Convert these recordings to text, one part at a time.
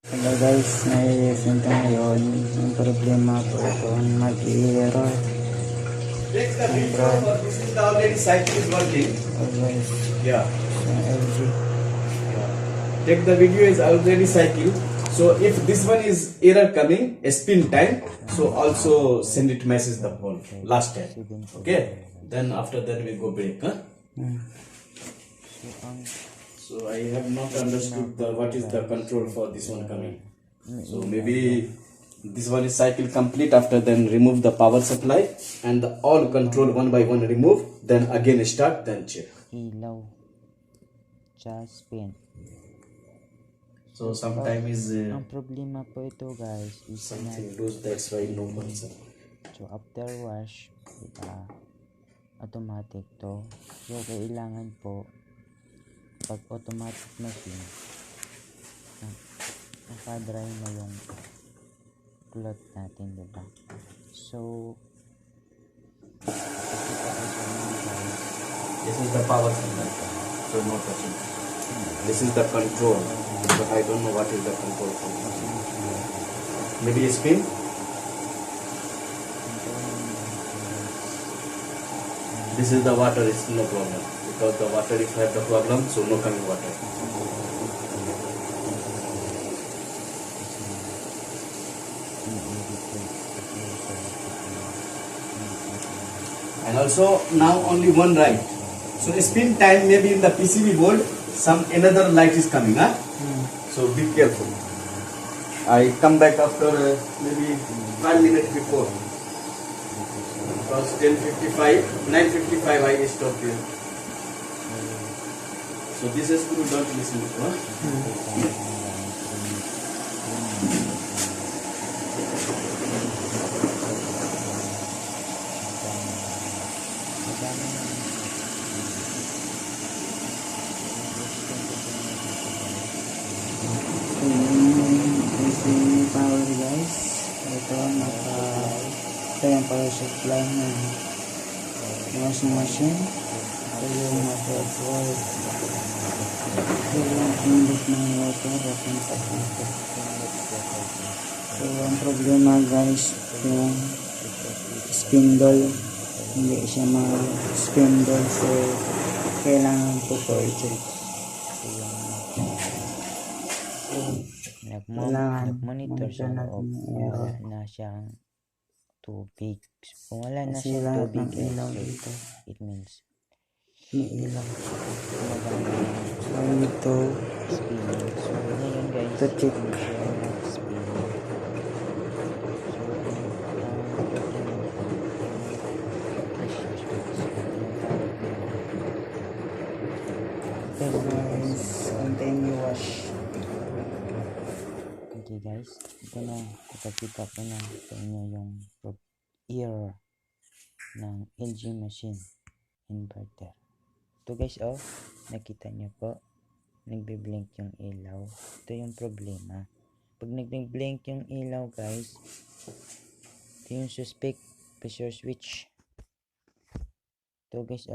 Hello guys, na-i-listen ko ngayon. Yung problema ko ito, mag-i-error. Take the video, but this is the already cycle is working. Always Yeah. sa LG. Take the video is already cycle. So if this one is error coming, a spin time, so also send it message the phone last time. Okay. Then after that we go break. Huh? So I have not understood what is the control for this one coming. So maybe this one is cycle complete, after then remove the power supply and the all control one by one remove, then again start, then check. Ilaw. Just spin. So sometime is Ang problema po ito guys is something loose, that's why no concern. so after wash, automatic to. So kailangan po pag automatic machine, nakadry na yung cloth natin, diba? So This is the power supply, so no touching. This is the control, but I don't know what is the control for. Maybe a spin. This is the water, is no problem, because the water if have the problem, so no coming water. And also now only one light. So spin time maybe in the PCB board some another light is coming, huh? So be careful. I come back after maybe 5 minutes before. Because 10:55, 9:55 I stop here. So this is screw, don't listen to, huh? Yung power guys, ito yung power supply ng washing machine. Ito yung water board. Ito yung inlet ng water, open tap natin. So ang problema guys, yung spindle, hindi siya mag-spindle, so kailangan po i-check. Nag-monitor siya o wala na siyang tubig. Kung wala na siyang tubig, it means may ilaw. So ito spinning. So ngayon guys, to check continue wash. Okay guys, ito na, ipapita ko na sa inyo yung error ng LG machine inverter. Ito guys, nakita nyo po, nagbe-blink yung ilaw. Ito yung problema. Pag nagbe-blink yung ilaw guys, ito yung suspect pressure switch. Ito guys,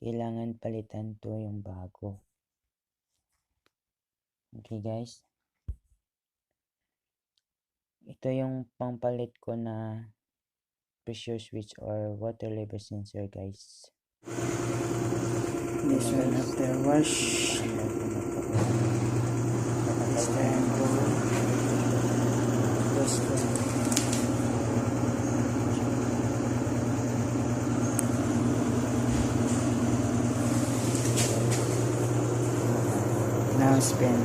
kailangan palitan to yung bago. Okay guys, ito yung pangpalit ko na pressure switch or water level sensor guys. This one after wash. This time go. This one. Now spin.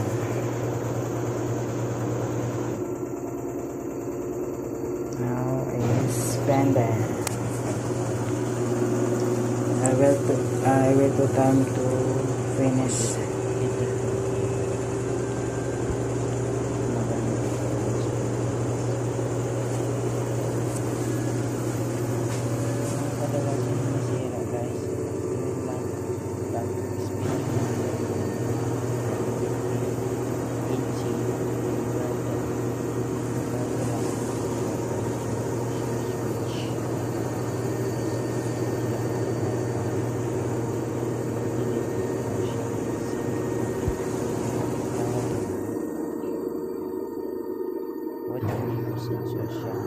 Now is spending. I will do time to finish it. What ang sensor siya?